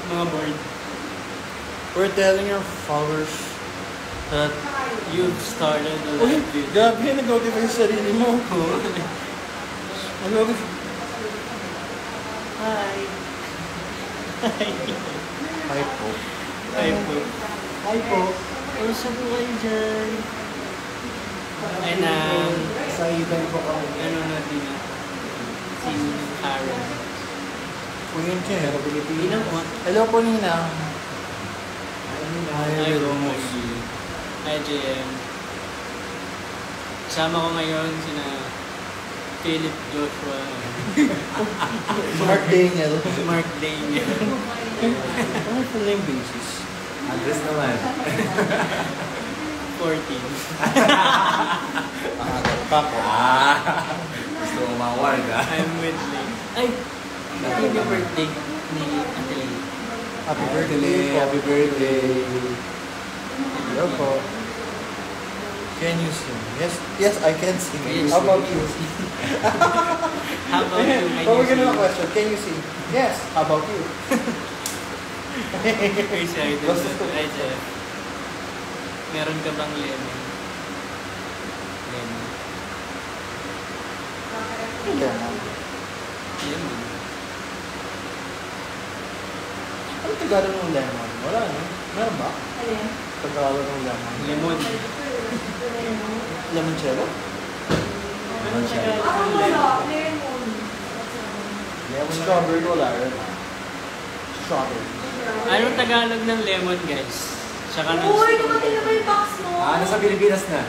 Mga board. We're telling your followers that You've started a uy, live video. grabe, nag-notify sa sarili mo. Nag-notify. Hi. Hi. Hi po. Hi po. Hi po. Kamusta po kayo dyan? And Sa iban po kami. ano natin na? Si Karen. Kuyin siya. Ninang po. Hello po, Nina. Hi Romos. Hi JM. Kasama ko ngayon sina Philip Joshua. Mark Daniel. Mark Daniel. Ano full name basis? Andres naman. 14. Kako. Gusto mo mawag I'm with Lane. Ay! Happy birthday ni Atelier. Happy birthday po. Happy birthday. Hello po. Can you sing? Yes, I can sing. Yes. How about you? How about you? Oh, we're gonna question. Can you sing? Yes. How about you? Kasi I don't Basta know. Ay, Jeff. Meron ka bang lemon? Lemon. Lemon. Lemon. Ano Tagalog ng lemon? Wala, no? Meron ba? Alin? Tagalog ng lemon. Lemon. Limoncello? Anong Tagalog Ako ng wala. lemon? Lemon. Strawberry wala rin. Strawberry. Anong Tagalog ng lemon, guys? Tsaka ng Uy, dumating na ba yung box mo? Nasa Pilipinas na.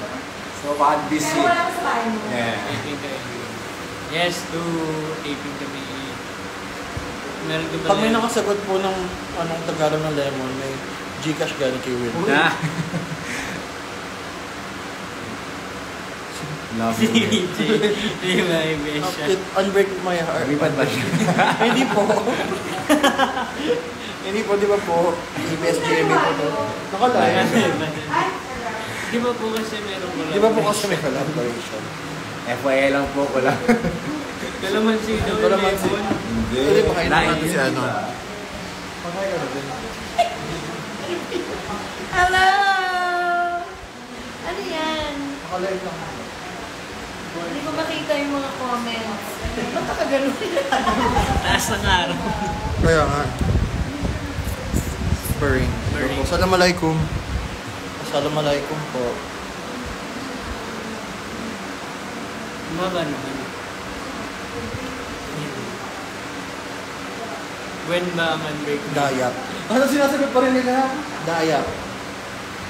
So, baka busy. Kaya wala ka sa bahay mo. Yeah. Taping kayo. Yes, to taping kami. Meron ka ba Pag may lemon? nakasagot po ng anong Tagalog ng lemon, may Gcash galing kay Will. Na. Love Si you. DJ. Di ba, Ibesha? It unbreak my heart. Lumipad ba siya? Hindi po. Hindi po, di ba po? EBS-GMA po to. Nakalive. Ay, Di ba po kasi meron ko lang? Di ba po kasi may collaboration? FYI lang po ko lang. Kalamansi daw yung Kalamansi. lemon. Hindi. Pwede pakainin natin si Naiinit ano. ka. Pakain ka na din. hello! Ano yan? Nakalive lang. Hindi ko makita yung mga comments. Ba't nakagano'n? Taas ng araw. Kaya nga. Spurring. Spurring. Assalamualaikum. Assalamualaikum po. Maba naman. When ba ang unbreak? Dayak. Ano sinasagot pa rin nila? Dayak.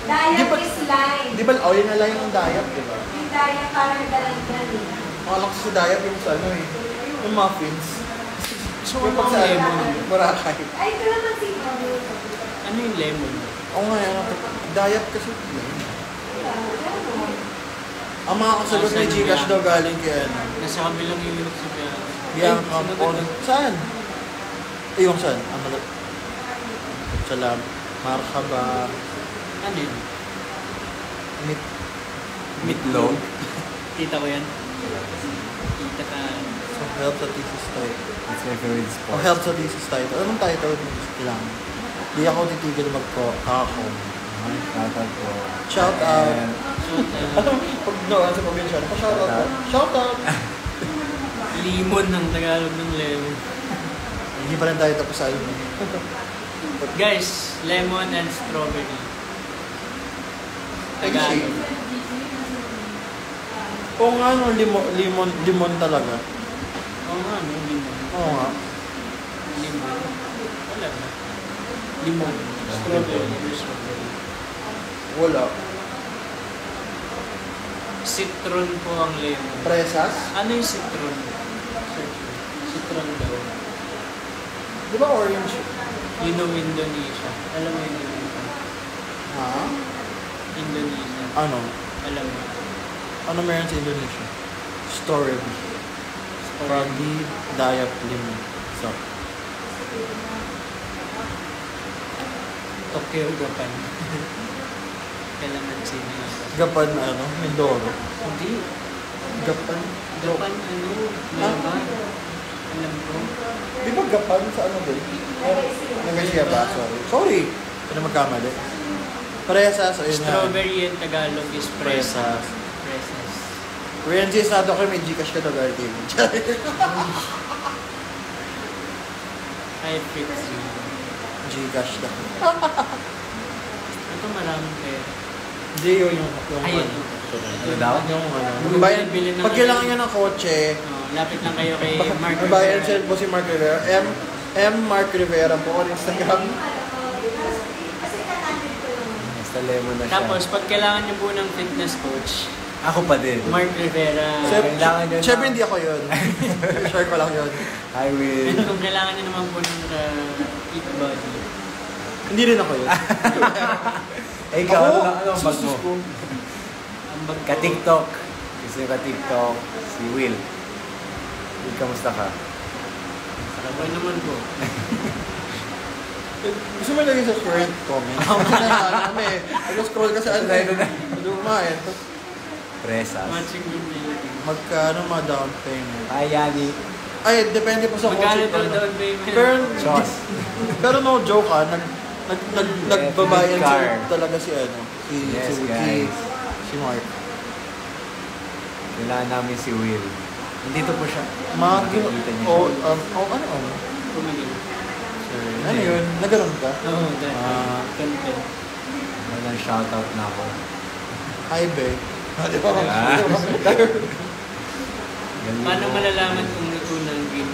Dayak Di ba- is line. Di ba, yun na lang yung dayak, di ba? Yung dayak parang dalan-dalan. Makalak sa dayak yung sa ano eh. Yung muffins. So, Yung ano pag ang sa lemon? Boracay. Ay, ito naman si Ano yung lemon? Oo nga yan. Dayak kasi. Ang mga kasagot Saan ni Gcash yan? daw galing kay ano. Nasa kabilang unit si Bianca. Bianca Ay, po. sino Saan? Eh, yung saan? Salam. Marhaba. Ano yun? Meet. Meatloaf. Kita ko yan. Kita ka. So, help sa thesis title. That's my favorite sport. Oh, help sa thesis title. Anong title? Kailangan. Di ako titigil magko-kako. Shoutout po. Shout out. And Pag nawan sa probinsya, pa-shout out po. Shout out! Limon ng Tagalog ng lemon. Hindi pa rin tayo tapos sa alam. Guys, lemon and strawberry. Tagalog. Oo nga, no, limon talaga. Oo nga, no? Limon. Oo nga. Limon. Wala ba? Limon. Strawberry. Strawberry. Wala. Citron po ang lemon. Presas? Ano yung citron? Search mo. Citron daw. Di ba orange? You know Indonesia. Alam mo Indonesia? Ha? Indonesia. Ano? Alam mo. Ano meron sa Indonesia? Strawberry. Froggy, Dayak, limon. So, Tokyo, Japan. Kailangan sino yun? Gapan, ano? Mindoro. Hindi. Gapan. Japan, ano? Laban. Alam ko. Di ba Gapan sa ano din? Nag-Garcia ba? Sorry. Sorry. Ano magkamali? Presas, ayun nga. Strawberry and Tagalog is presas. Presas. Kuya NG, sado ko may Gcash ka daw, RT. I fix you. Gcash na. Ito maraming pera. Hindi yung Ayun. Ano daw? Yung ano. Bayan, bilhin na Pag kayo. kailangan niya ng kotse, Lapit lang kayo kay Mark Bayan Rivera. siya po si Mark Rivera. M Mark Rivera po on Instagram. Basta lemon na siya. Tapos, pag kailangan niyo po ng fitness coach, Ako pa din. Mark Rivera. Kailangan niyo na- Siyempre hindi ako yun. Share ko lang yun. I will. And kung kailangan niyo naman po ng fit body, Hindi rin ako yun. Eh, ikaw, ano ang bag mo? Sus ko. ang bag ko, Ka-TikTok. Gusto nyo ka-TikTok. Si Will. Will, kamusta ka? okay naman po. Gusto mo ilagay sa current comment? Ako na kami. Nag-scroll ka sa ano eh. Luma eh. Presas. Matching group na yun. Magkano ma-down payment? Hi, Yani. Ay, depende po sa Magkano kotse. daw down payment? Pero, pero no joke ah, nagbabayan car. siya talaga si ano, Yes, si guys. si Mark. Kailangan namin si Will. Nandito po siya. Makikita niyo Oh, siya. ano? Pumili. Ano yun? Nagano'n ka? Oo, dahil. Ah. Ganito. Walang shoutout na ako. Hi, be. Di ba? Ah. Galing Paano mo. malalaman kung luto na ang green?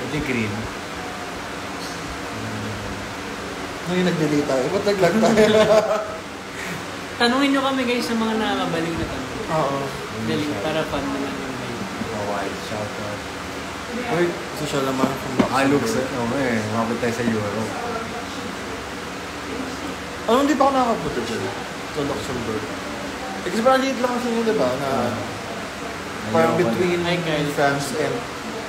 Ito green. Nung yung nag-delete tayo. Ba't nag-lag tayo? Tanungin nyo kami guys sa mga nakakabaling na tanong. Oo. Dali, para fun naman yung live. Mawide shoutout. Uy, social naman. Looks. Oo eh. Mabot tayo sa Euro. Ano, hindi pa ako nakakapunta dyan. Sa Luxembourg. Eh, kasi parang liit lang kasi yun, di ba? Na, parang between Hi, guys. France and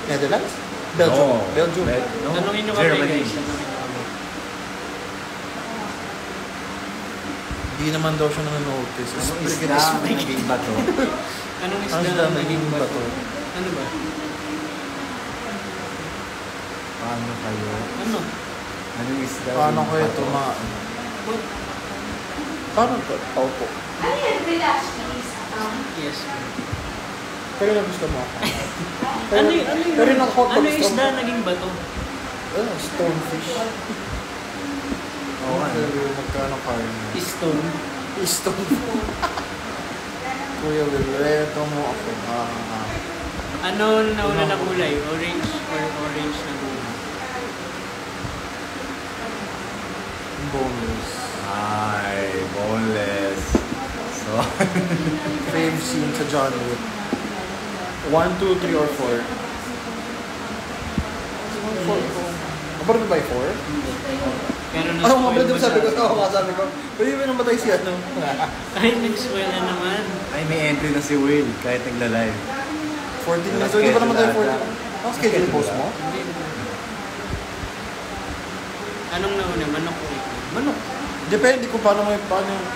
Netherlands? Belgium. No. Belgium. No. Tanungin nyo kami Germany. guys. Tanungin nyo kami. Hindi naman daw siya nanonotice. Anong Speaking isda is ang speaking. naging bato? Anong Ang isda isda ang naging naging bato? bato. Ano ba? Paano kayo? Ano? Anong isda? Paano naging kayo bato? tumaan? What? Paano to? Paupo. Yes. Pero na gusto mo ako. Ano y- ano yun? Pero yung hot Ano dog yung isda naging bato? Stonefish. Oo, ano? Pero magkano kayo na? Stone. Stone. Kuya Will, reto mo ako. Ano nauna na kulay? Orange or orange na gulay? Bonus. Ay, boneless. So, Fave scene sa John Wick. 1, 2, 3, or 4? 4. Kapag na ba 4? Pero Ano nga pala na-spoil sabi ko? masyado. Oo nga sabi ko. Pwede ba namatay si ano? Ay, nag-spoil na naman. ay may entry na si Will kahit nagla-live. 14 minutes. So, hindi pa namatay 14. Ang schedule post mo? Hindi. Anong nauna? Manok o itlog? Manok. Depende kung paano yung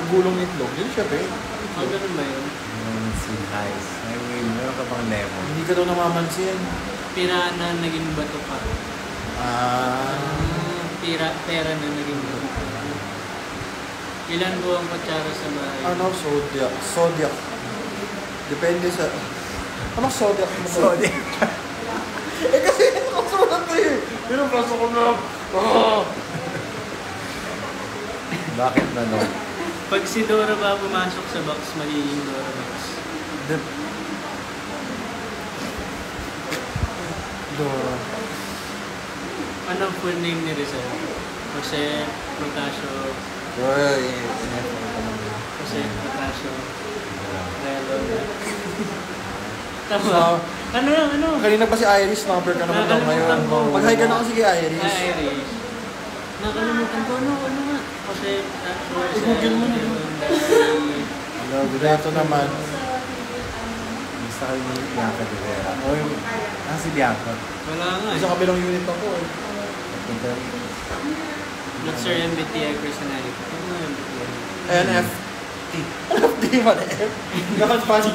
gulong ng itlog. Yun syempre. Ah, ganun ba yun? Si Nice. Ay, Will, meron ka bang lemon? Hindi ka daw namamansin. Pira na naging bato pa. Pera na naging bato pa. Ilan po ang kutsara sa bahay? Ano? Zodiac. Zodiac. Depende sa... Ano zodiac mo? Sorry. Eh kasi nakasulat eh. Pero pasok ko na. Bakit na no? Pag si Dora ba pumasok sa box, magiging Dora box. Dora. Ano ang full name ni Rizal? Jose Protasio. Uy, Jose Protasio. Relon. Tama. So, Ano? kanina pa si Iris, number ka naman daw ngayon. Nakalimutan ko. Mag-hi ka na kasi kay Iris. Hi, Irish. Nakalimutan ko. Ano nga? Jose Protasio. I-google mo na. Hello, good Ito naman. Gusto kayo ni Bianca de Vera. O yung... si Bianca? Wala nga eh. Sa kabilang unit ako eh. Punta. Not sure MBTI personality. Ano nga MBTI? NFT. NFT man eh. Gakan funny.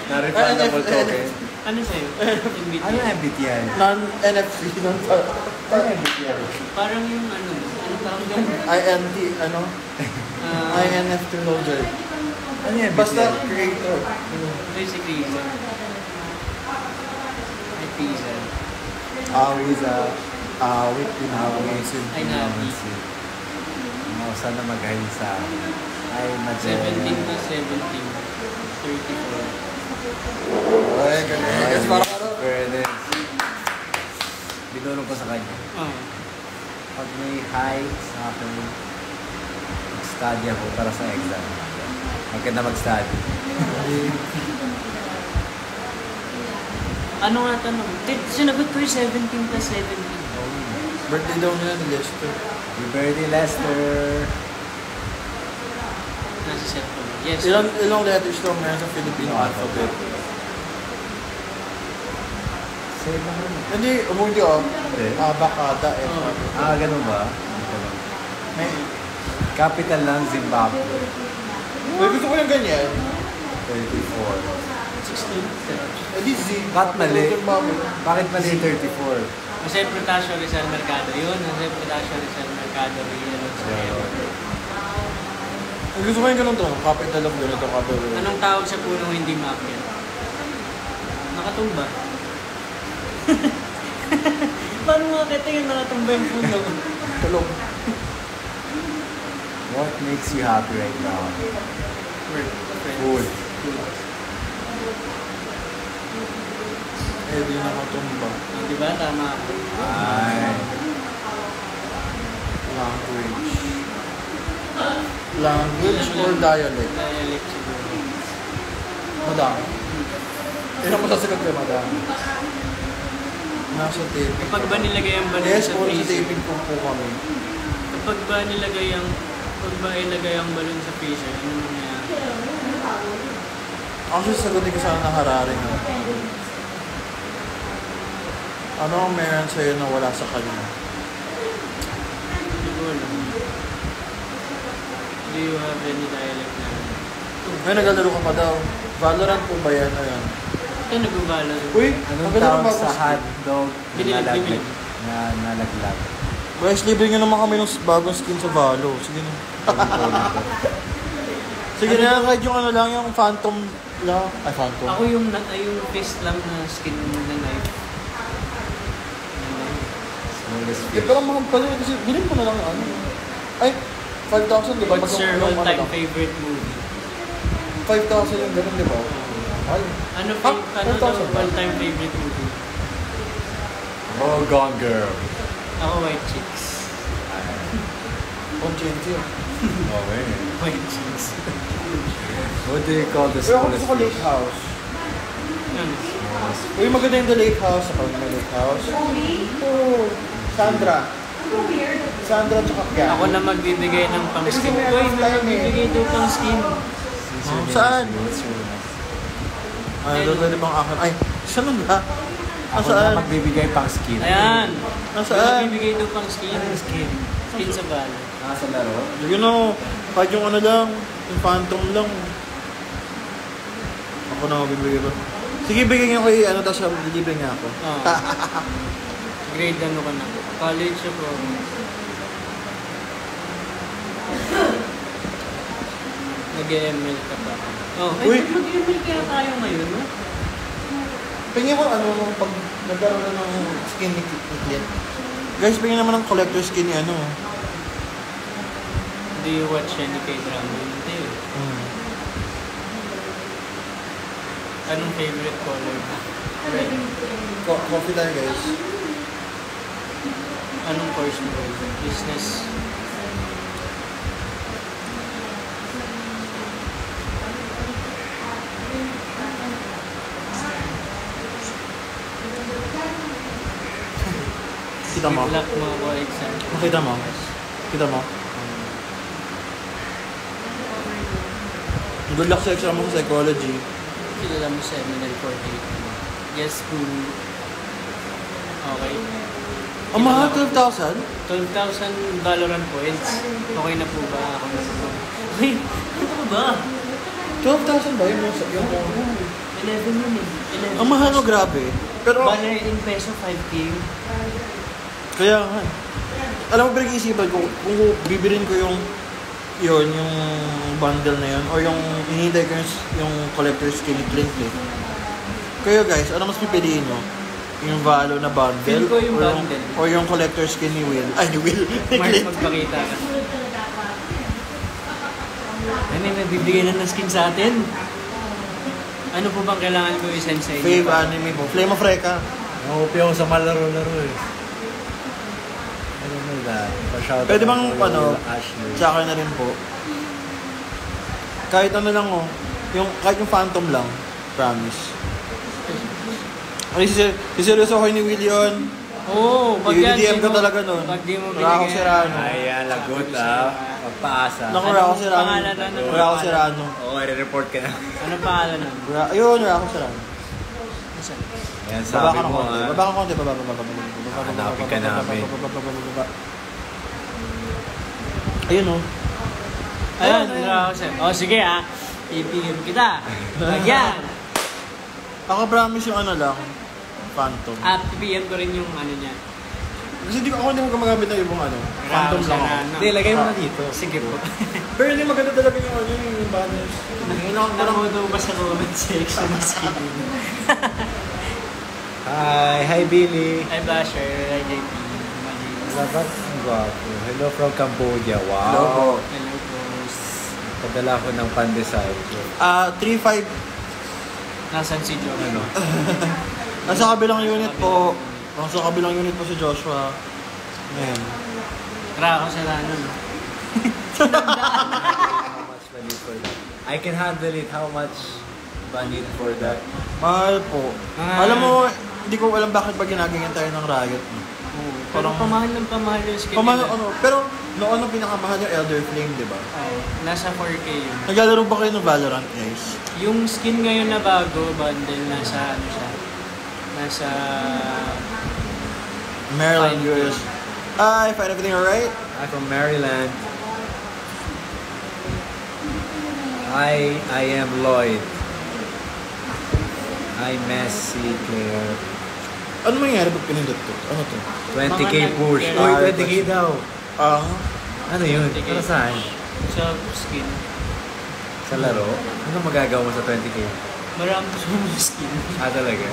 Na-refundable token. Ano sa'yo? MBTI. Ano yung MBTI? Non-NFC, Ano yung MBTI? Parang yung ano tawag doon? INT, ano? Ah, INFP loader. Ano yung MBTI? Basta creator. basically, ay pizza. Always Awit, pinawasin. Ay, nabi. Sana mag-hail sa akin. Ay, 17 Magellan. to 17. 34. Ay, ganun. Kasi parang ano? Fairness. Binulong ko sa kanya. Oh. Pag may high sa akin, mag-study ako para sa exam. Maganda mag-study. Ano nga tanong? Sinagot ko yung 17 plus 17. Birthday daw niya ni Lester. Happy birthday, Lester! Nasa set ko. Yes. Ilang letters daw meron sa Filipino alphabet? 7 naman. Hindi, hindi oh. Hindi. Bakada eh. Oh. Ganun ba? May capital ng Zimbabwe. Uy, gusto ko yung ganyan. 34. 16. Di Z. Ba't mali? Zimbabwe. Bakit mali yung 34? Jose Protasio Rizal Mercado. Yun, Jose Protasio Rizal Mercado. Gusto ko yung ganun to. Capital of ganito. Capital. Anong tawag sa punong hindi maakyat? Nakatumba. Paano makakita yung nakatumba yung puno? Tulog. What makes you happy right now? Food. Eh, di nakatumba. Oh, diba? Tama ako. Ay. Language or dialect? Dialect siguro. Madami. Yun ang masasagot ko, madami. Nasa taping. Kapag ba nilagay ang balon Yes, sa all sa freezer? taping po kami. Kapag ba ilagay ang balon sa freezer, ano nangyayari? Actually, sagutin ko sana na Harari nga. Ano ang meron sa'yo na wala sa kanya? Hindi ko alam. Do you have any dialect na? May naglalaro ka pa daw. Valorant po ba yan? Ayan. Ito nag-ubala. Uy, Anong maganda tawag ng bagong sa skin. hotdog na Binilig, nalaglag? binilig. Na nalaglag. Guys, libre nyo naman kami ng bagong skin sa Valo. Sige na. Sige na, kahit yung ano lang, yung Phantom lang. Ay, Phantom. Ako yung fist lang na skin na knife. Smallest Eh, fish. pero mahal pala yun kasi bilhin mo na lang ano. Ay, 5,000 di ba? What's your Yung all-time ano, favorite movie? 5,000 yung ganun, di ba? Ay, Ano Ah, daw 4,000 ba? all-time favorite movie? Oh, Gone Girl. Ako White Chicks. Conchenti yun. Okay. White Chicks. What do you call the Pero ako smallest gusto ko fish? Lake House. Ano? Uy, maganda yung The Lake House. Ako yung may Lake House. Oo. Sandra. Tsaka Kaya. Ako na magbibigay ng pang-skin. Kasi may Uy, may time eh. magbibigay daw pang-skin. Since your name Saan? is what's your name? Ay, doon bang akin? Ay, saan ba? Ako Nasaan? na magbibigay pang skin. Ayan. Nasaan? May magbibigay daw pang-skin. Ano yung skin? Skin sa balo. Nasa laro? Sige na, kahit yung ano lang, yung Phantom lang. Ako na mabibigay ba? Sige, bigyan niyo kay ano, tapos dilibre niya ako. Oo. Grade ano ka na? College ako. Nag-ML ka pa. Oh, Uy! mag-ML kaya tayo ngayon, no? Pingin ko ano, pag nagkaroon na ng skin ni Kit. Guys, pingin naman ng collector skin ni ano. Do you watch any K-drama? Hindi. Anong favorite color mo? Red. Coffee tayo guys. Anong course mo? Business. Kita mo? Good luck mga ko exam. Makita mo? Kita mo? Good luck sa exam mo sa psychology. Kilala mo sa MNL48. Guess who? Okay. Ang mahal, 12,000? 12,000 Valorant points. Okay na po ba? Ako na po. Uy, ano ka ba? 12,000 ba yun? Yung 11 yun eh. 11. Ang mahal no, grabe. Pero, Banner in peso, 5K. kaya nga. Alam mo, pinag-iisipan ko, kung bibilin ko yung bundle na yun, or yung hinihintay ko yung collector's skin Blink Blink. Kayo guys, ano mas pipiliin nyo? Yung Valo na bundle? Feel ko yung or bundle. Or yung collector's skin ni Will? Ay, ni Will. Ni Mark, Clint. magpakita ka. Ay, may nagbibigay na ng skin sa atin. Ano po bang kailangan ko i-send sa inyo? Fave anime mo. Flame of Reka. Nahupi ako sa malaro-laro eh. I don't know that. Pa-shoutout Pwede bang, ako kay ano, Ashley. sa akin na rin po. Kahit ano lang oh. Kahit yung Phantom lang. Promise. Ay, siseryoso ko ni Will yun. Oo, pag yan. I-DM ka di mo- talaga nun. Pag di mo Wala ako binigyan. Serrano. Ayan, lagot Pagpaasa. Naku, Anong Rako Serrano. pangalan na nun? Rako Serrano. Oo, i-report ka na. Anong pangalan nun? Ayun, Rako Serrano. Ayan, Baba sabi ka ng mo konti. ah. Baba ka ng konti. Baba. Hanapin ka namin. Ayun oh. Ayun, Rako siya. O sige ah, ipigil kita. Lagyan. Ako promise yung ano lang. Phantom. At ipigil ko rin yung ano niya. Kasi ako hindi mo gumagamit ng ibang ano. Phantom lang ako. Hindi, lagay mo na dito. Sige po. Pero hindi maganda talaga yung ano yung banners. Namudo ba sa comment section ng skin? Hi Billy. Hi Blasher, hi JP. Dapat ang gwapo. Hello from Cambodia. Hello po. Wow. Hello boss. Padala ko ng pandesal. 3-5. Nasaan si John? Ano? Nasa kabilang unit po. Nasa kabilang unit po si Joshua. Ayan. Rako sa lano. How much ba need for that? I can handle it. How much ba need for that? Mahal po. Ah. Alam mo, hindi ko alam bakit pa ginaganyan tayo ng Riot. Parang pamahal ng pamahal yung skin. Pamahal, nila. ano, pero noon ang pinakamahal yung Elder Flame, di ba? Ay, nasa 4K yun. Naglalaro ba kayo ng Valorant, guys? Yung skin ngayon na bago, bundle, nasa ano siya? Nasa... Maryland, Fine. US. Hi, find everything alright? I'm from Maryland. I am Lloyd. Hi Messi Claire. Ano mangyari pag pinindot to? Ano to? 20k Mga push. nag- Uy, Ah, 20k daw. Ano yun? 20K. Para saan? Sa skin. Sa laro? Ano magagawa mo sa 20k? Marami sa mga skin. Ah, talaga?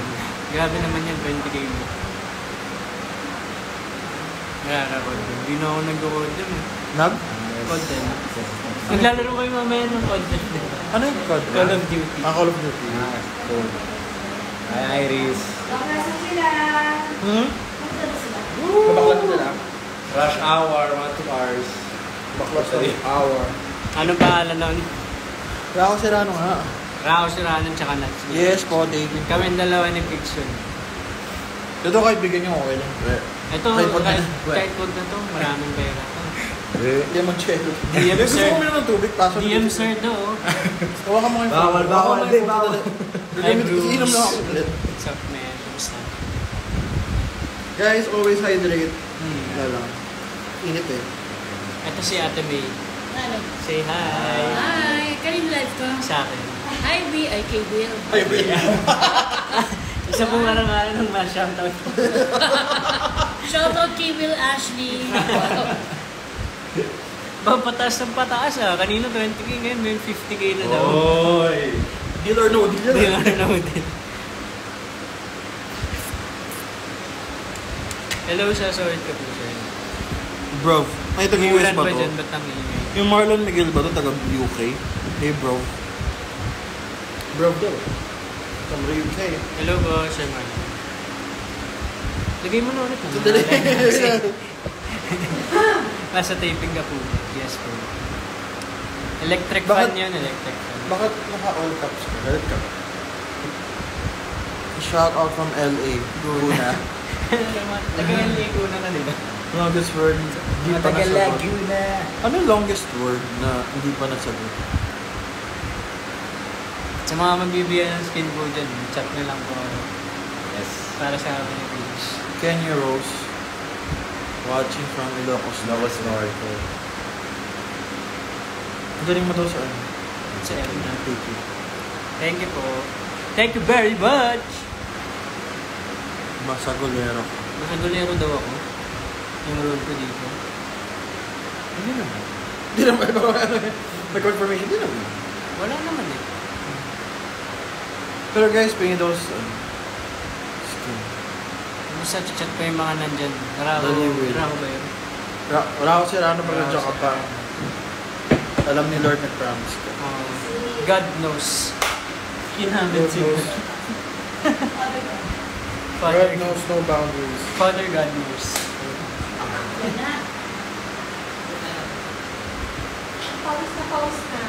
Grabe naman yan, 20K mo. Nakaka-code. Hindi na ako nag-code dun eh. Nag? Content. Naglalaro kayo mamaya ng content. Ano yung code? Call of Duty. Call of Duty. Ah, cool. Hi Iris. Hmm? Babaklat ko lang. Rush hour, 1-2 hours. Baklat ko. Hour. Anong pangalan nun? Rako Serrano nga. Rao Serrano tsaka Nats. Yes po, David. Kami dalawa ni Fiction. Ito kahit bigyan niyo okay lang. Ito, Kahit wag na- kahit wag na to, maraming pera to. Hindi mo cello. DM, Gusto sir. ko uminom ng tubig, pasok. DM sir do. Hawakan mo yung Bawal, phone. bawal, Hawakan mo hindi, yung phone. bawal. Hi, Inom Bruce. inom lang ako ulit. What's up, man? Kumusta? Guys, always hydrate. Hmm. Wala lang. Init eh. Ito si Ate May. Ano? Say hi. Hi! Kanino live ko? Sa akin. Hi, B. I K. Will. Ay, wait. Isa pong arangalan ng ma-shoutout ko. Shoutout kay Will Ashley. Pataas ng pataas ah. Kanina 20k ngayon, may 50k na daw. Oy! Deal or no deal Hindi yan. na naman din. Hello sa sorry ka po sir. Bro, ay taga US Ulan ba ba to? dyan? Ba't ang ingay? Yung Marlon Miguel ba to? Taga UK? Hey bro. Bro daw. Taga UK. Hello po, Sir Mark. Lagay mo na ulit. Sandali. Nasa taping ka po. Yes po. Electric Bakit- fan yan, electric fan. Bakit naka-all caps ka? Red cap. Shout out from LA. Guna. Tagal-LA ko na di ba? Longest word. Hindi pa Matagal nasagot. Laguna. Ano yung longest word na hindi pa nasagot? Sa mga magbibigyan ng skin po dyan, chat na lang po ako. Yes. Para sa amin yung page. Kenya Rose. Watching from Ilocos. Locos Norte. Ang galing mo daw sa ano? Sa Erna. Thank you. Thank you po. Thank you very much! Masagolero. Masagolero daw ako. Yung role ko dito. Hindi naman. Hindi naman. May confirmation din naman. Wala naman eh. Pero guys, pingin daw sa skin. Basta chat ko yung mga nandyan. Dali, Will. Naraho ba yun? Wala ako si Rano pag nandiyan ka pa. Alam ni Lord nag-promise ka. God knows. Kinamin siguro. God knows no boundaries. Father God knows. Yan na. Pause na, pause na.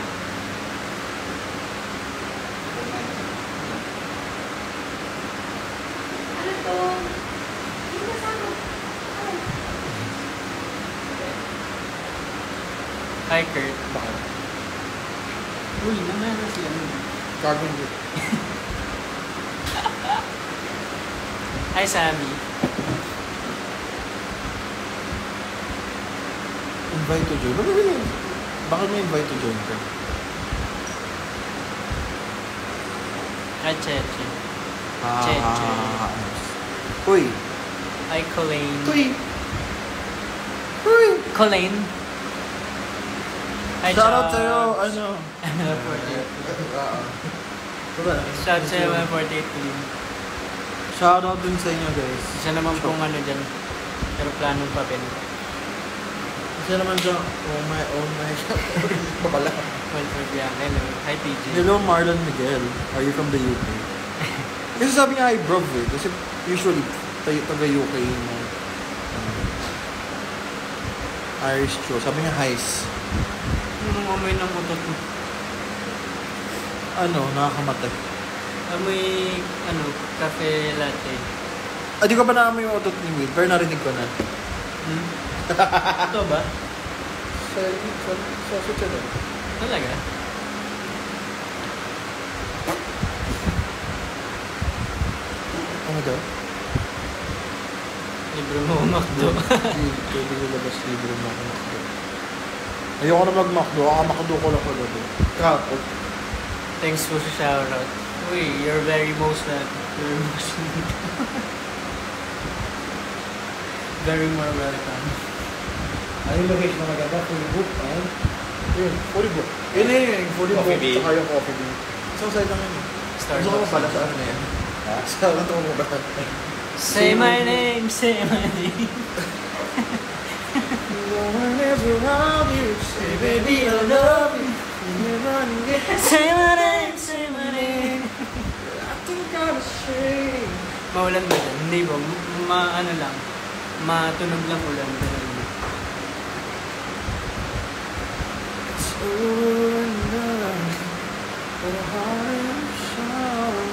Ano to? Hindi kasama. Hi, Kurt. Bakit? Uy, naman na si ano. Gagawin din. Hi, Sammy. Invite to join. Bakit may invite to join ka? Hi, Cheche. Uy! Hi, Colleen. Uy! Uy! Colleen. Hi, Shoutout Josh. sa'yo, ano? 48. Shoutout sa'yo, 48 Colleen. Shoutout dun sa inyo, guys. Isa naman pong ano dyan. Pero planong pa rin. Kasi naman siya, oh my, Babala. Well, for yeah, hello. Hi, PJ. Hello, Marlon Miguel. Are you from the UK? Kasi sabi niya, hi, bro, eh. Kasi usually, taga-UK yung Irish show. Sabi niya, highs. Anong amoy ng utot mo? Ano, nakakamatay. Amoy, cafe latte. Di ko pa naamoy yung otot ni Will, pero narinig ko na. Ito ba? Sa susunod. Talaga? Ano daw? Libre mo umakdo. Pwede ko labas libre mo ako makdo. Ayoko na mag-makdo. Makdo ko lang kagabi. Kapot. Thanks for sa shoutout. Uy, you're very most You're most very more welcome. Ano yung location na maganda? Fully booked, ayun. Yun, fully book. Yun yung fully book. Coffee Bean. Tsaka yung coffee bean. Isang side lang yun. Gusto ko pala sa ano na yan. Ha? Sa ano to mo ba? Say my name, say my name. No one ever around you. Say baby I love you. Say my name, say my name. I think I'm ashamed. Maulan ba dyan? Hindi ba? Ano lang. Matunog lang ulan. It's all enough for a heart of sorrow.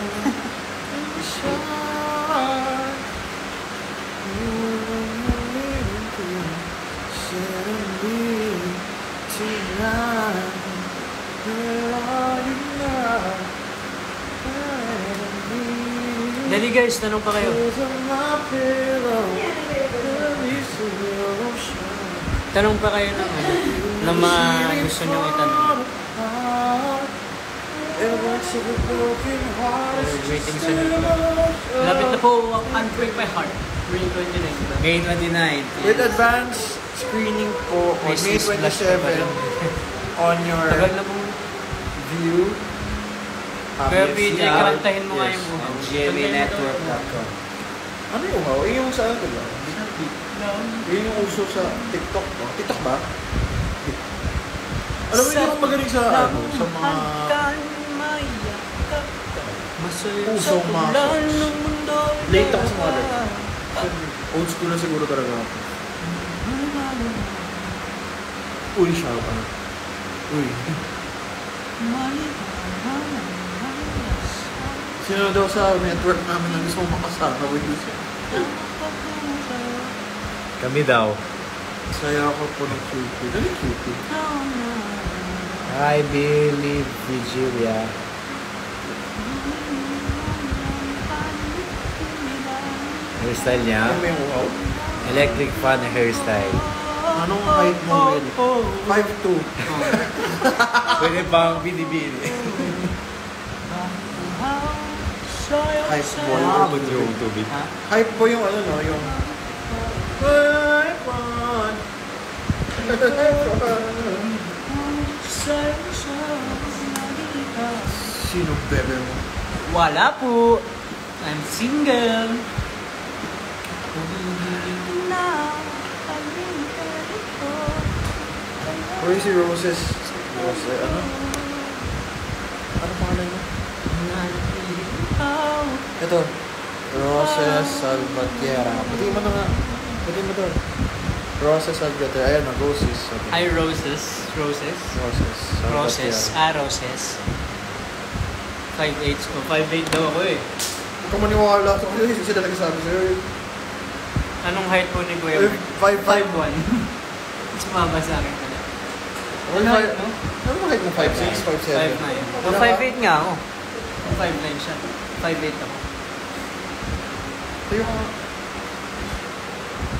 Inside, suddenly tonight, where are you now? Dali guys, tanong pa kayo. Tanong pa kayo ng ano, ng mga gusto nyong itanong. Waiting sa lapit na po, Unbreak My Heart. May 29. May 29. With advance screening po on May 27 on your Tagal na pong view. Kaya PJ, karantahin mo nga Yes. yung buhaw. GMAnetwork.com. Ano yung uhaw? Yung sa ano ba? Yun yung uso sa TikTok ba? TikTok ba? Alam mo yung magaling sa ano? Sa mga usong mga songs. Late ako sa mga ganun. Old school na siguro talaga ako. Uy, siya pa. Uy. Sino daw sa network namin na gusto mo makasama with you? Kami daw. Saya ako po ng Cupid. Ano yung Cupid? I believe Vigilia. Hairstyle niya. Ano yung uhaw? Electric fan hairstyle. Anong height mo, Will? 5'2". Pwede pang bini-bini. Hype boy. yung tubig. Ha? Hype boy yung ano, no? Yung... Hype boy. Sino bebe mo? Wala po. I'm single. Uy, si Roses. Roses, ano? Ano pangalan niya? Ito. Roses Salvatierra. Pati mo na nga. Pati mo to. Roses Salvatierra. Ayan, Roses. Okay. Hi, Roses. Roses. Roses. Roses. Roses. 5'8". Oh, 5'8 daw ako eh. Huwag ka maniwala. So, kasi sila nagsasabi sa'yo. Anong height po ni Kuya Bert? 5'5". 5'1". Sumama sa akin pala. Ano height, no? Ano ba kahit mo? 5'6", 5'7"? 5'9". Oh, 5'8 nga ako. 5'9 siya. 5'8 ako. Tayo ka.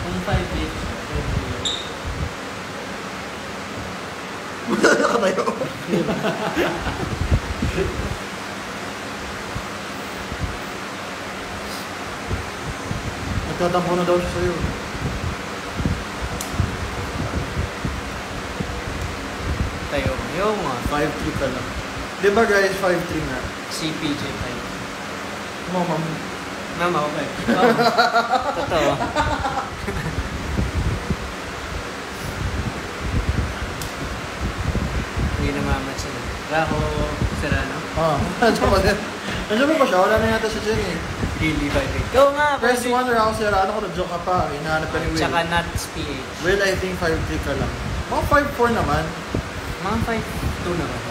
Kung 5'8 siya. Nakatayo. Nagtatampo na daw siya sa'yo. Tayo. Ayaw nga. 5'3" ka lang. Di ba guys, 5'3" nga? CPJ 5. Mama mo. Mama, okay. Oo. Totoo. Hindi na mama sila. Raho Serrano. Ah, nandiyan pa din. Nandiyan pa ba siya? Wala na yata siya dyan eh. Really 5'8. Oo nga. Press pwede. 1 Raul Serrano ko na-joke ka pa. Hinahanap ka ni Will. Tsaka Nuts PH. Will, I think 5'3" ka lang. Mga 5'4" naman. Mga 5'2 naman.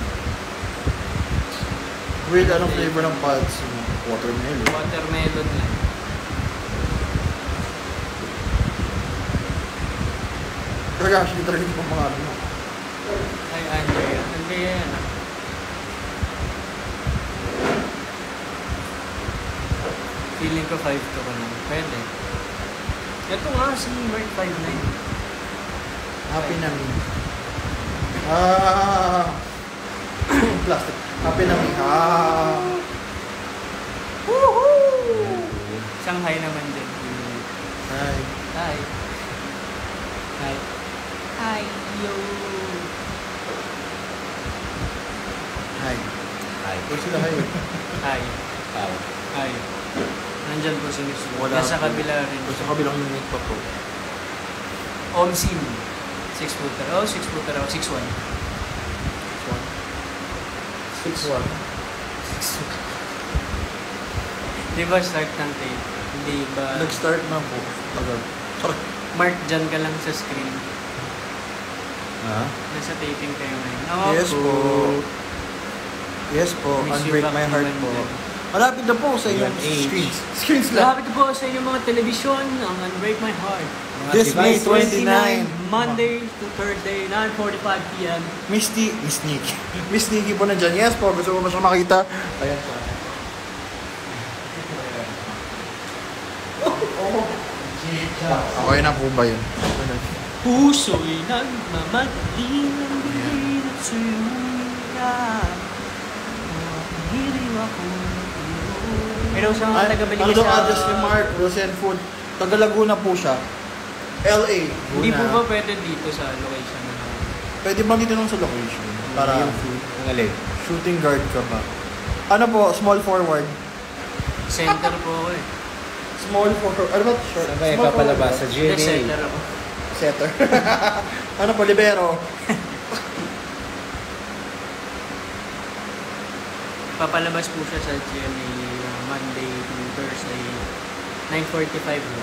Will, anong flavor ng pods mo? Watermelon. Watermelon lang. Talaga, actually, talaga hindi pa mga ano. Ay, Andrea. Andrea yan ah. Feeling ko 5'2 ko lang. Pwede. Ito nga si Mark 5'9. Happy na me. Ah. Plastic. Happy na me. Ah. Woohoo! Shanghai naman din. Ay. Hi. Hi. Hi. Yo. Hi. Hi. Huwag sila hi. Hi. Hi. Hi. Nandyan po si Miss Wu. Wala Nasa po. kabila rin. Sa kabilang unit pa po. Omsim. 6 footer. Oh, 6 footer ako. 6'1". 6'1". Di ba start ng tape? Hindi ba? Nag-start na po. Agad. Mark, dyan ka lang sa screen. Ha? Nasa taping kayo ngayon. Ako Yes po. Yes po. Miss you Unbreak back my heart naman po. din. Malapit na po sa inyong Your age. screens. Screens lang. Lapit po sa inyong mga telebisyon ang Unbreak My Heart. This May devices. 29. Monday to Thursday, 9:45 p.m. Miss Nikki. Miss Nikki po nandyan. Yes po. Gusto mo ba siya makita? Ayan po. Okay na po ba yun? Puso'y nagmamadaling ng bilhin at suyuya. Hiliw ako. Pero sa mga taga-balik Ano daw address ni Mark? Rosen Food. Taga Laguna po siya. LA. Hindi po ba pwede dito sa location na Pwede bang dito nung sa location? Para Yung food. Ang alin? shooting guard ka ba? Ano po? Small forward. center po ako eh. Small forward. Ano ba? Short. Saan kayo Small papalabas? forward. Sa Hindi, GMA? center ako. Setter. Ano po? Libero. Papalabas po siya sa GMA Monday to Thursday, 9:45 po.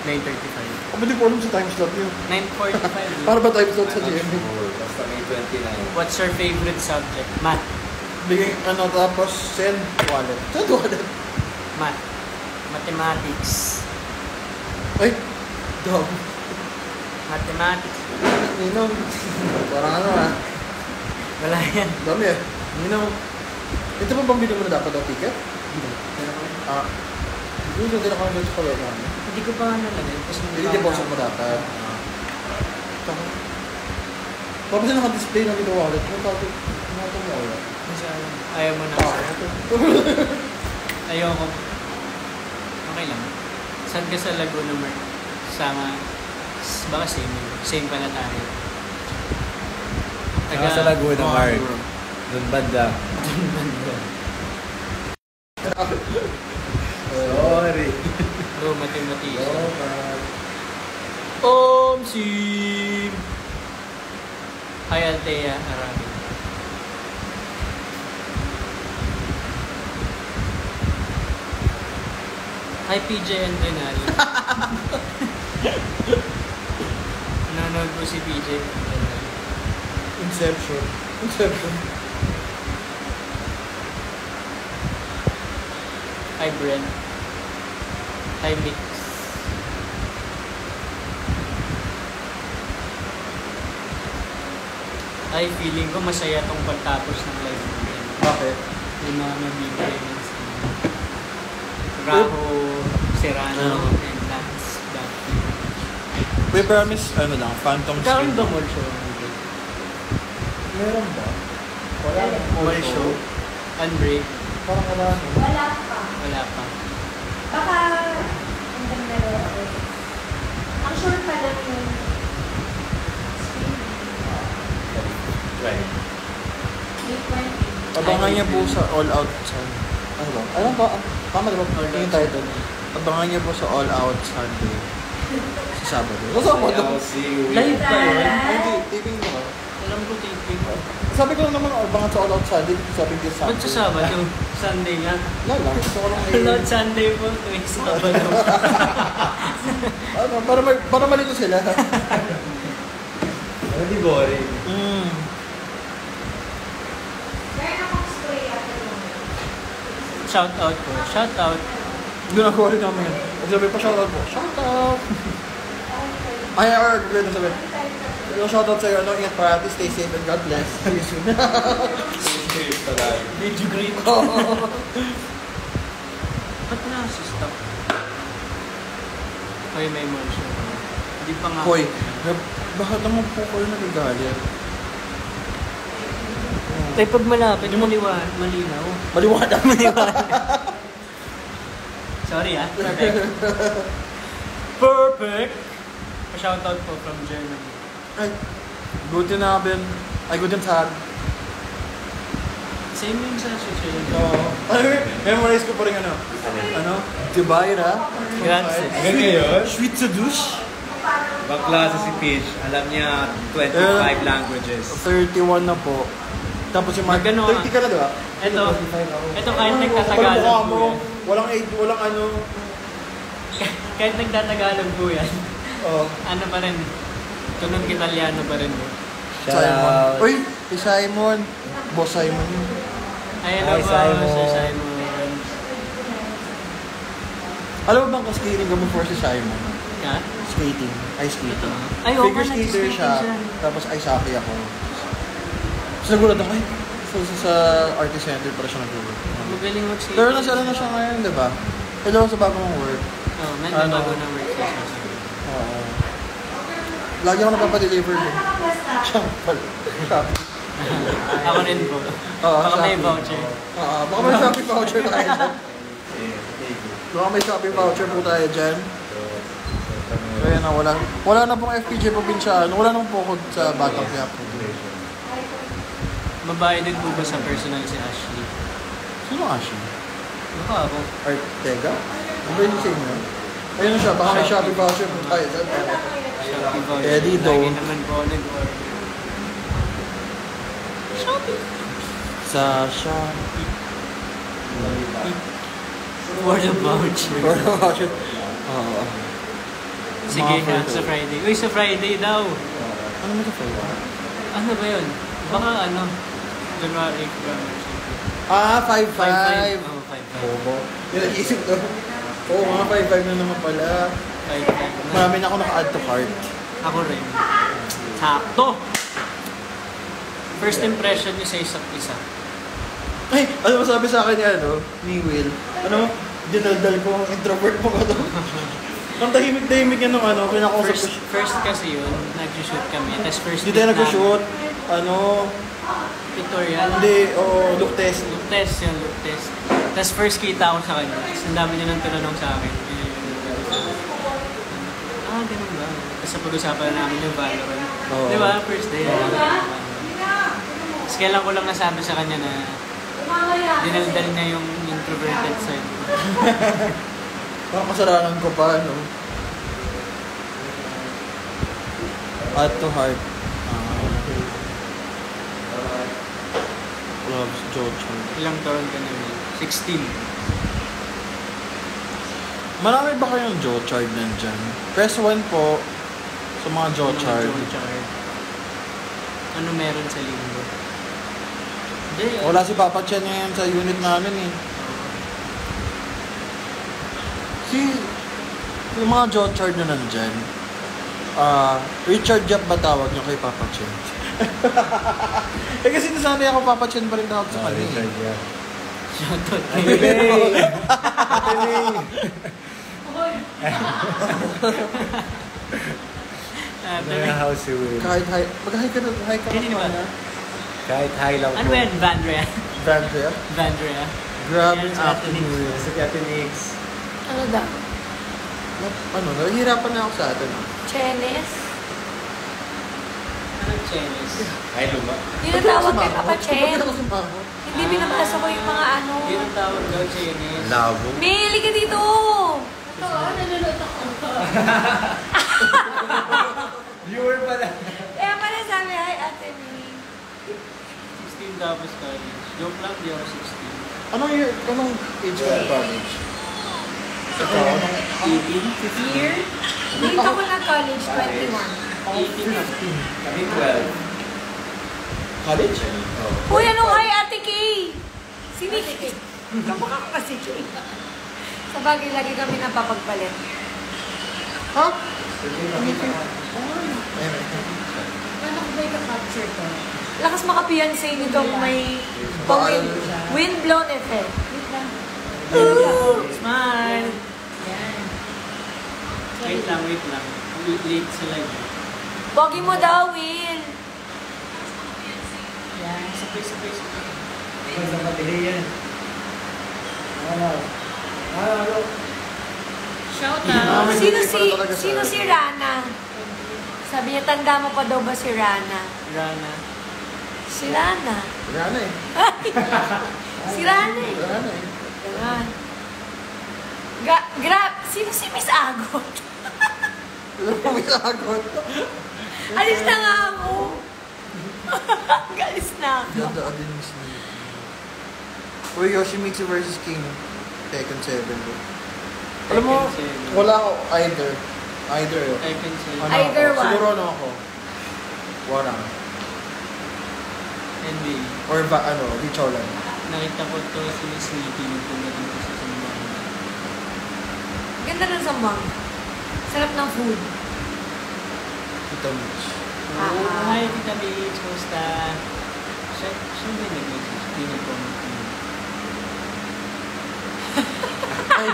9:35. Ako di ko alam sa time slot yun. 9:45. Para ba time slot sa GMA? Basta May 29. What's your favorite subject? Math. Bigay ano tapos send wallet. Send wallet. Math. Mathematics. Ay. Dog. Mathematics. Ninong. Parang ano ah. Wala yan. Dami eh. Ninong. Ito pa bang binili mo na dapat daw ticket? Ah. Hindi ko din ako nandun sa kalooban. Hindi ko pa nalagay. Kasi Hindi deposit mo dapat. Tama. Tapos yung naka-display na dito wallet mo, tapos mo wala. Ayaw mo na. Ah, ito. Ayoko. Okay lang. Saan ka sa Laguna, Mark? Sama, baka same yun. Same pala tayo. Saka sa Laguna, Oh, Mark. bro. Doon banda. Sorry. Bro, mathematician. Oh, man. Om Sim! Hi, Althea. Arami. Hi, PJ and Denali. Nanonood po si PJ and Denali. Inception. Inception. Hi, Brent. Hi, Mix. Ay, feeling ko masaya tong pagtapos ng live natin. Bakit? Yung mga nabibigay ng si Raho, Serrano, Oo. and Lance. We promise, ano lang, Phantom Kakaroon Skin. ba mall show? Meron ba? Wala. Mall show? Unbreak? Parang wala. Wala pa. Wala pa. Baka, hanggang dalawa ulit. Ang sure pa lang yung Right. May 20. Abangan niya po sa All Out Sunday. Ano ba? Ano ba? Tama diba? All Out Yung title. Abangan niya po sa All Out Sunday. Sa Sabado. Sa Sabado? I'll see you. Live ba yun? Hindi, taping mo ba? Alam ko taping. Sabi ko lang naman, abangan sa All Out Sunday. Sabi ko sa Ba't sa Sabado? Sunday nga. Wala lang. Gusto ko lang All Out Sunday po tuwing Sabado. Ano, para malito sila. Ano di boring? Meron akong spray at the moment. Shout out po. Shout out. Ginagawa rin namin. At sabi pa shoutout po. Shoutout! Ay, or, gagawin na sabi. Yung shoutout sa'yo, ano, ingat parati, stay safe and God bless. See you soon. Did you greet? Ba't na-stop? Hoy, may mall show. Hindi pa nga. Hoy, bakit naman po kayo nagagalit? Eh, pag malapit, malinaw. Maliwanag. Sorry ah. Perfect. Perfect! Pa-shoutout po from Germany. Ay, guten Abend. Ay, guten Tag. Same yun sa Switzerland. Oo. Ay, memorize ko pa rin ano. Ano? Dibayra. Grazie. Hanggang ngayon, Schweizer Dusch. bakla sa si Peach. Alam niya 25 languages. 31 na po. Tapos yung mga... Magano 30 ka na, diba? Ito kahit Parang nagtatagalog mukha po mo. yan. Walang aid, walang ano. Kahit nagtatagalog po yan. Oh. Ano pa rin. Tunog Italiano pa rin po. Shout Simon. out. Uy, si Simon. Boss Simon yun. Ay, Hi, po, Simon. Sir Simon. Alam mo bang skating ka before si Simon? Ha? Skating. Ice skating. Ay, oo Figure nga, skater nag-skating siya. siya. Tapos ice hockey ako. So nagulat ako, ay, sa artist center para siya nag-work. Magaling mag-skate. Pero nasa ano na siya ngayon, di ba? Hello sa bagong work. Oh, may Ano? bago na work sa Sir. Oo. Lagi ako napapadeliver din. Siya pala. Shopee. Ako rin po. Oo, Baka may Shopee. voucher. Oo, baka may Shopee voucher tayo dyan. Baka may Shopee voucher po tayo dyan. Kaya na, wala na pong FPJ probinsyano. Wala nang pukod sa Batang Quiapo. Babae din po ba sa personal si Ashley? Sino Ashley? Baka ako. Artega? Ano ba yung sa inyo? Ayun na siya, baka may Shopee voucher po tayo dyan. Shopee voucher. Eddie, Lagi don't. naman po nag-order. Shopee. Sa Shopee. For the voucher. Or voucher. Oo. Sige Mga ha, photo. sa Friday. Uy, sa Friday daw. Ano mo ito for? Ano ba yun? Baka ano? January, February. Ah, 5-5. 5-5. Oh, 5-5. Bobo. Yung nag-isip to. Oo, mga 5-5 na naman pala. 5-5. Marami na ako naka-add to cart. Ako rin. Sakto! First impression niyo sa isa't isa. Ay, ano masabi sa akin ni ano? Ni Will? Ano? Dinaldal ko ang introvert mo ko to. Ang tahimik-tahimik yan nung ano, kinakausap ko siya. First kasi yun, nag-shoot kami. Tapos first Hindi tayo nag-shoot. Ano? Tutorial. Hindi, look test. Look test yun, look test. Tapos first kita ako sa kanya. Tapos ang dami niya nang tinanong sa akin. Tapos pag-usapan na namin yung Valorant. Oo. Di ba? First day. Tapos kailan ko lang nasabi sa kanya na dinaldal niya yung introverted side. Parang kasalanan ko pa, no? Heart to heart. Loves Jojo. Ilang taon ka na yun? 16. Marami ba kayong Jochard nandyan? Press 1 po sa mga Jochard. Jochard. Ano meron sa linggo? Hindi. Wala si Papa Chen ngayon sa unit namin eh. Yung mga Jochard na nandyan, Richard Yap ba tawag nyo kay Papa Chen? Eh kasi nasanay ako Papa Chen pa rin tawag sa kanya eh. Shoutout Ate kay May! Ate May! House si Will. Kahit hi, mag-hi ka na, hi ka Hindi na. ba? Kahit high lang Ano ba yan? Vandrea? Vandrea? Vandrea. Grabe Yan, yung sa acting Ate mo yun. Si Ate Nix. Ano daw? Nahihirapan na ako sa atin. Chenes? Anong Chinese? Ay, luma. Tinatawag kay Papa Chen. Bakit ako sumama? Hindi binabasa ko yung mga ano. Yun ang tawag daw Chinese. Labo. Mili ka dito! Ito nanonood ako. Viewer pala. Kaya pala sabi, hi Ate May. 16 tapos college. Joke lang, di ako 16. Anong age ka na college? Ikaw, anong 18? Year? Dito ko na college, 21. 18. Kami 12. college? Oh. Uy, anong hi Ate Kay? Sini Kay? Kamukha ko kasi Kay. Sa bagay, lagi kami napapagpalit. Ha? Paano ko ba i-capture to? Lakas makapiyansay nitong may wind-blown effect. Smile! Wait lang, wait lang. Late sila yun. Bogi mo daw, Will. Yan, sabay. Sa patili yan. Ano? Shout Ah, out! may Sino bigay pala talaga sa- sino si Rana? Sabi niya, tanda mo pa daw ba si Rana? Rana. Si Rana. Wala na eh. Si Rana eh. Wala na eh. Ganun. Grab, sino si Miss Agot? Alam mo, may sagot. Alis na nga ako. Galis na ako. Ganda din Miss Lee. Uy, Yoshimitsu versus King. Tekken 7 bro. Alam mo, Tekken 7. wala ako either. Either yun. I can say. Ano Either ako? one. Siguro ano ako? Wala. NBA. Or ba, di Cholan. Nakita ko to si Miss Nikki nung pumunta ko sa Sambang. Ganda ng sambang. Sarap ng food. Tita Mitch. Oh, hi, Tita Mitch. Kumusta? Siya ba yung nag-message? Hindi na po. Ay,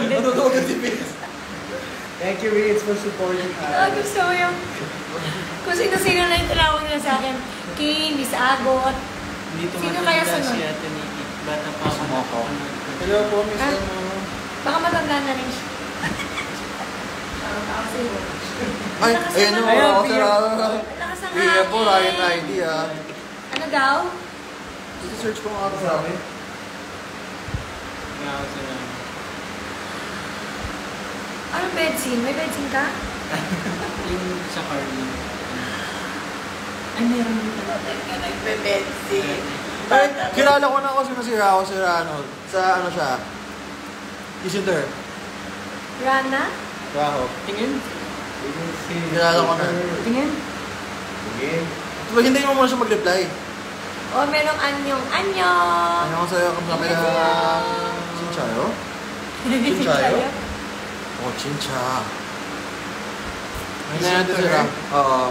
natutulog si Vince. Thank you, Vince, for supporting Gusto mo yung... Kung sino-sino na yung tinawag nila sa akin. Kay, Miss Agot. Hindi Sino kaya tumatanda sunod? si Ate Nikki. Bata pa ako. Sumoko. Hello po, Miss. Ah? Baka matanda na rin siya. Ay, ayan yung Ayan, ako beer. sa Lakas ng Beer po, Ryan hangin. ID ah. Ano daw? Search ko nga sa amin. Nga ako sila. Anong bedsin? May bedsin ka? Yung sa Carly. Ay, meron din pala. Nagbe-bedsin. Ay, kilala ko na ako sinasira ako sa sa ano siya. Isidor. Rana? Raho. Tingin. Kilala ko na. Tingin. Sige. Diba, hindi mo muna siya mag-reply. O, merong anyong. Anyong! Ano ko sa'yo kung sabi na Chinchayo? Chinchayo? Oh, Chincha. May nandito sila. Oo.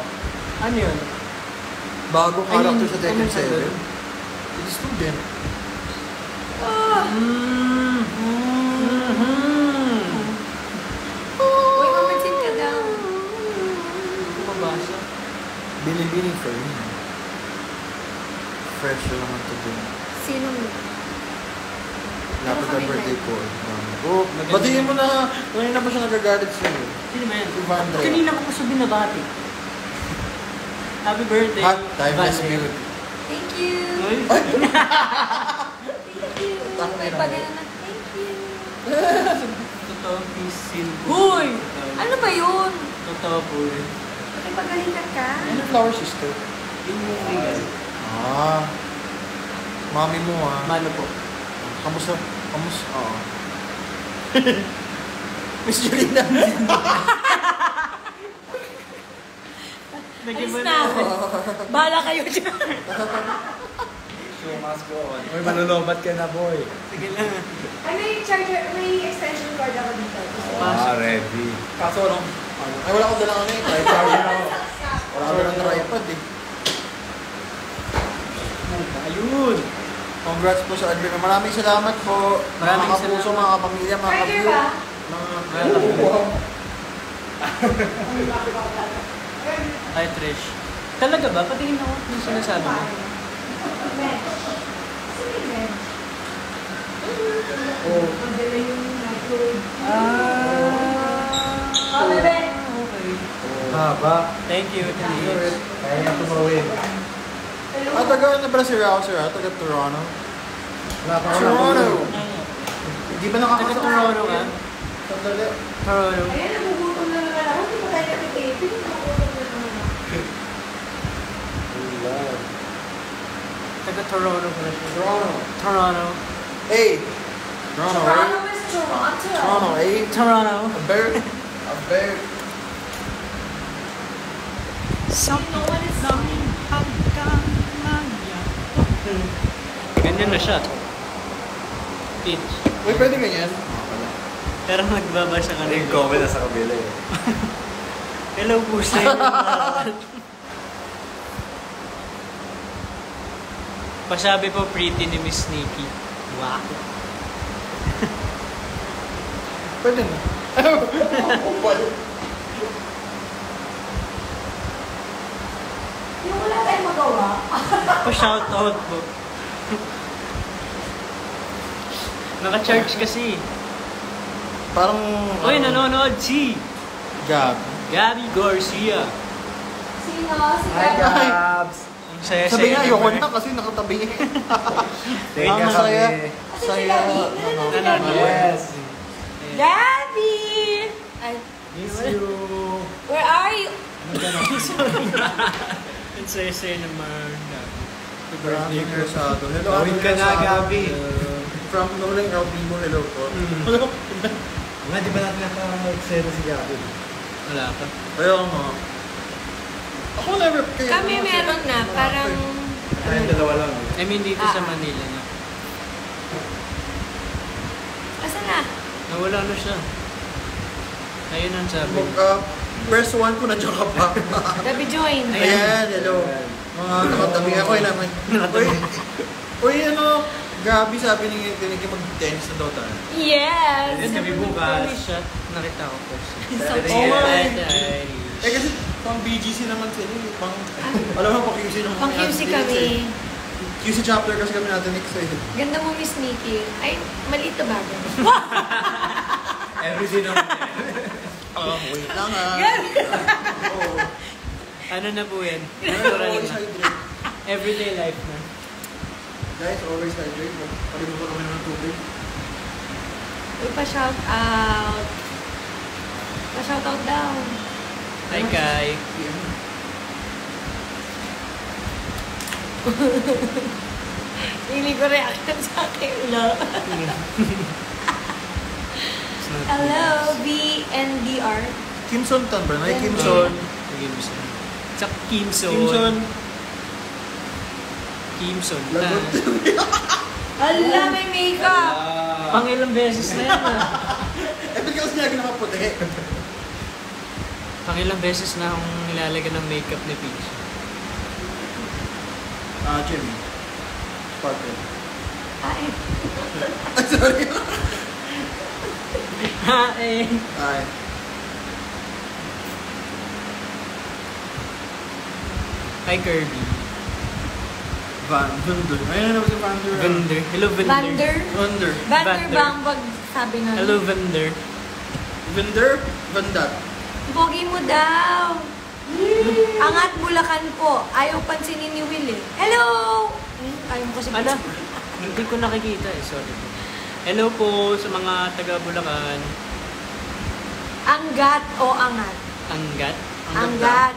Ano yun? Bago character sa Tekken Anong 7. sagot? It's a student. Oh! Uy, mamansin ka daw. Mabasa. Bini-bini for me. Fresh na naman to din. Sino? Lapit na kami birthday live. ko. Oh, batiin mo na. Kanina pa siya nagagalit sa'yo. Sino ba yan? Si Vandre. Kanina ko gusto binabati. Happy birthday. Hot, timeless Vandre. beauty. Thank you. Uy. Thank you. Tama May na. pagana na. Thank you. Totoo, peace, sin. Hoy! Ano ba yun? Totoo po yun. May pagalitan ka? Ano yung flower sister? Yung regal. Ah. Mami mo ah. Mano po. Kamusta? Kamusta? Oo. Miss Julina. Alis na ako. Bahala kayo dyan. Show must go on. Uy, manulobat ka na, boy. Sige lang. Ay, may charger, may extension cord ako dito. Ready. Kaso walang... Ay, wala akong dalang ano eh. Kahit charger ako. Wala akong dalang tripod eh. Ayun. Congrats po sa admin. Maraming salamat po. Maraming mga kapuso, salamat. mga kapamilya, mga Charger kapyo. ba? Mga... Hi, Trish. Talaga ba? Patingin ako yung sinasabi mo. Med. Sige, Med. Oh. Madala yung microwave. Ah. Oh, bebe. Okay. Haba. Thank you, Trish. Kaya na tumawin. Ah, taga ano pala si Rao, sir? Taga Toronto. Wala pa Toronto! Hindi ba Taga nakakasama? Toronto ka? Sandali. Toronto. Ayan, nagugutom na naman ako. Hindi ko tayo natitipin. Nagugutom na naman ako. Taga Toronto pala siya. Toronto. Toronto. Hey! Toronto, eh? Toronto is Toronto. Toronto, eh? Toronto. A bear. A bear. No one is coming. Ganyan na siya. Pitch. Uy, pwede ganyan? Pero nagbabasa ka na Yung comment na sa kabila eh. Hello po sa inyo. Pasabi po pretty ni Miss Nikki. Wow. Pwede na. Upal. Yung wala tayong magawa. Pa-shoutout po. Naka-charge kasi. Parang... Uy, nanonood si Gab. Gabby Garcia. Sino? Si Hi, Gabi. Gabs! Ang saya-saya Sabi nga, ayoko naman. na kasi nakatabi. Thank Ang you, saya. kami. Saya. Nanonood. Yes! Gabi! Ay, Miss you! where are you? Ang saya-saya naman. Happy birthday, Cruzado. Hello, Gawin ka na, Gabi. From Nolang El Vivo, hello po. Hello. Nga, di ba natin naka-exero si Gabi? Wala ka. Ayaw nga. Ako never kayo. Kami meron na, parang... Tayong dalawa lang. I mean, dito sa Manila na. Asan na? Nawala na siya. Ayun ang sabi. First one ko, nandiyan ka pa. Gabi join. Ayan, hello. Mga nakatabi ako naman. Uy, ano, Gabi sabi ni Tiniki mag-tennis na daw tayo. Yes! Yes, kami bukas. Siya, nakita ko po siya. Oh my Ay, Eh kasi pang BGC naman sila eh. Pang, alam mo, pang QC naman. Pang QC kami. QC chapter kasi kami natin next eh. Ganda mo, Miss Nikki. Ay, maliit na bago. Everything naman yan. Wait lang ah. Oo. ano na po yan? Natural Natural always na. hydrate. Everyday life na. Guys, always hydrate. Palimutan kami ng tubig. Uy, pa-shout out. Pa-shout out daw. Hi, Kai. Hindi ko reaction sa akin. Hello. Hello, BNDR. Kimson tan ba? Nay Kimson. Kimson. Sa Kimson. Kimson. Kimson. Lagot. Hala, may makeup. Pang ilang beses na yan ah. Eh, ba't kasi niya nakaputi? Pang ilang beses na akong nilalagyan ng makeup ni Peach. Jimmy. Sparkle. Ay, Ay, sorry. Ha, eh. Ay. Hi, Kirby. Vander. Ayun na naman si Vander. Vander. Hello, Vander. Vander? Vander. Vander Vander. ba ang pagsabi na? Hello, Vander. Vander? Vandat. Pogi mo daw. Angat Bulacan po. Ayaw pansinin ni Will eh. Hello! Ayaw mo kasi Ala, hindi ko nakikita eh. Sorry po. Hello po sa mga taga Bulacan. Anggat o angat? Anggat. Anggat.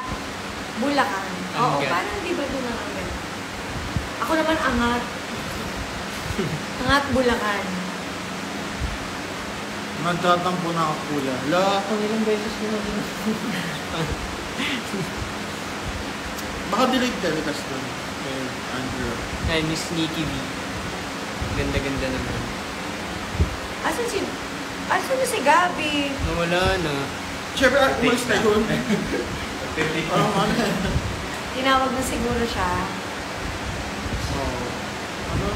Bulacan. Oo, Anggat. parang di ba doon ang anggat? Ako naman angat. Angat Bulacan. Nagtatampo na ako kuya. La, Kung ilang beses ko na din. baka delete telecast doon. Kay Andrew. Ay, Miss Nikki V. Ganda-ganda naman. Asan na si Gabi? Nawala na. Siyempre, umalis na yun. Parang ano eh. Tinawag na siguro siya. Oh. Ano?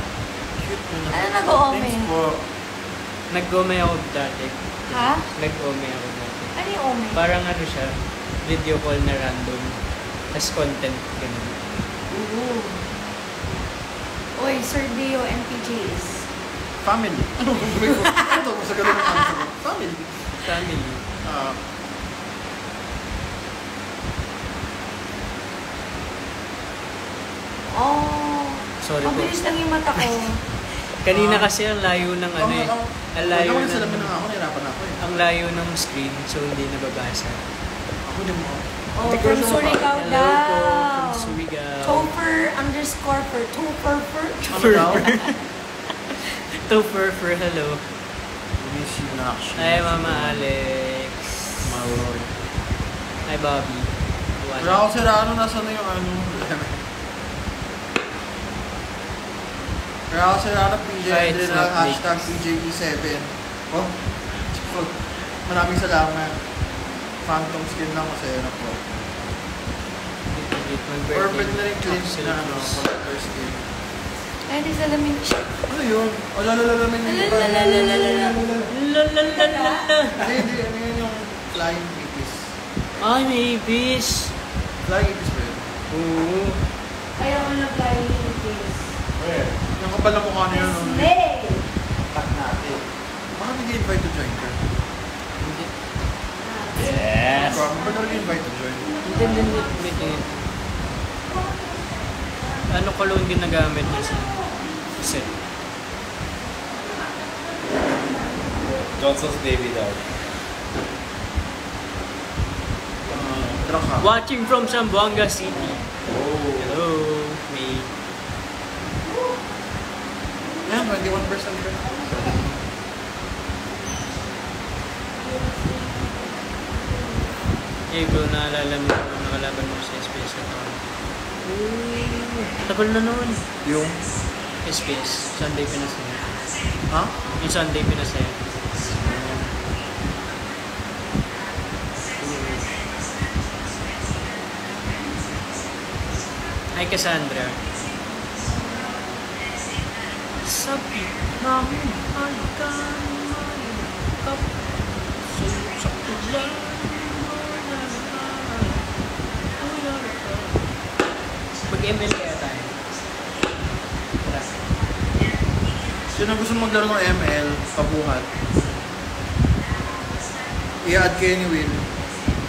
Shoot mo na. Ano nag-oome? Thanks po. Nag-ome ako dati. Ha? Nag-ome ako dati. Ano yung ome? Parang ano siya, video call na random. As content, ganun. Oo. Oy, Sir Dio, MPJs. Family. Ano kung gawin ko? Ano to? Sa ganun ang answer ko. Family. Family. Ah. Oh. Sorry po. Mabilis lang yung mata ko. Kanina kasi ang layo ng ano eh. Ang layo Ang salamin ng, na ako, nahirapan ako eh. ang layo ng screen, so hindi nababasa. Ako din mo. Oh, Hindi ko from siya Surigao Hello po, daw. from Surigao. Topher underscore for Topher. Ano daw? Topher for hello. Miss you na actually. Hi, Mama Alex. Maroy. Hi, Bobby. Wala ako sila, ano, nasa na yung ano. Kaya ako sila, ano, PJ, Right, hindi it's na not hashtag PJE7. Oh, maraming salamat. Phantom skin lang kasi ano po. Perfect na rin clean na ano, collector skin. Ay, di salamin siya. Ano yun? O, lalalamin yung iba. Lalalala. Hindi, ano yun yung flying ipis. Ay, may ibis. Flying ipis ba yun? Oo. Ayaw ko na flying in this. Yung kapal na mukha niya, no? Slay! Tak natin. Baka nag-invite to join ka. Hindi. Yes! Baka nag-invite to join. Hindi. Ano cologne ginagamit niya sa set? Johnson's Baby daw. Draka. Watching from Zamboanga City. Oh. Hello, May. Yan, 21% ka. Eh, bro, naalala mo kung nakalaban mo sa SPS na taon. Tagal na noon. Yung? SPS, Sunday Pinasaya. Ha? Yung Sunday Pinasaya. Hi, Cassandra. Sabi namin ay kanayakap sa tulang mag-ML kaya tayo. Tara. Sino gusto maglaro ng ML, pabuhat? I-add kayo ni Will.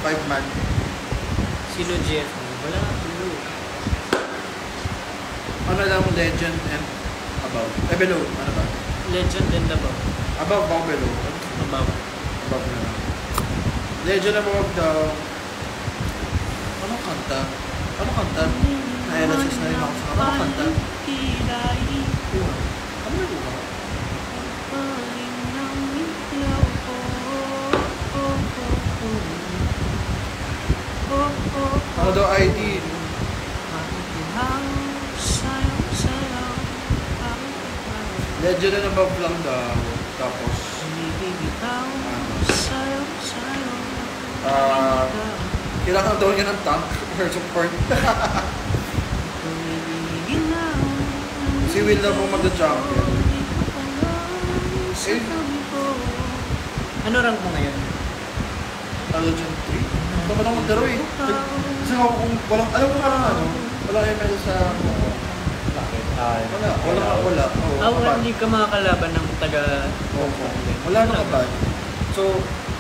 5 man. Sino Jeff? Wala nga tulo. Ano lang, legend and above? Eh, below. Ano ba? Legend and above. Above ba o below? Above. Above na lang. Legend above daw. Anong kanta? Anong kanta? Na-LSS na rin ako sa anong kanta? Ano ba yun? Ano daw ID? Legend and above lang daw. Tapos, kailangan daw niya ng tank or support. Si Will na po mag-champion. Eh, Ano rank mo ngayon? Legend 3? Ito ba nang maglaro eh? Kasi ako kung walang, alam mo parang ano, walang ML sa laki. Wala. Hindi ka makakalaban ng taga... Opo. Wala nakaban. So,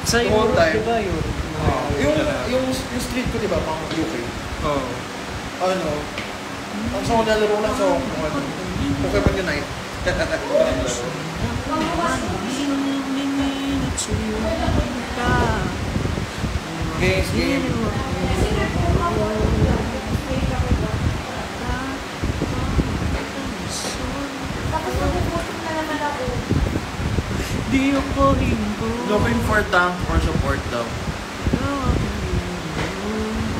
Sa the whole Europe, time, di ba yun? yung street ko, di ba, pang UK, Oo. ano, ang sa nalaro lang sa Hong Kong, Pokemon Unite. Game. Tapos napuputok na naman ako. Di ako hinto. Looking for tank or support daw.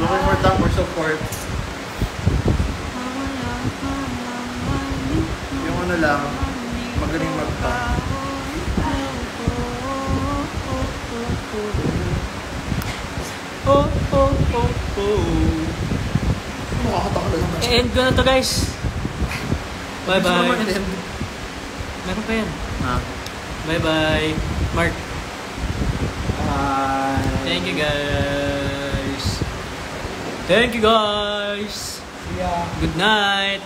Looking for tank or support. Yung ano lang, magaling mag-tank. Oh. Makakataka na naman. End ko na to, guys. Bye-bye. Gusto mo in-end? Meron pa yan. Ha? Bye-bye. Mark. Bye. Thank you, guys. Yeah. Good night.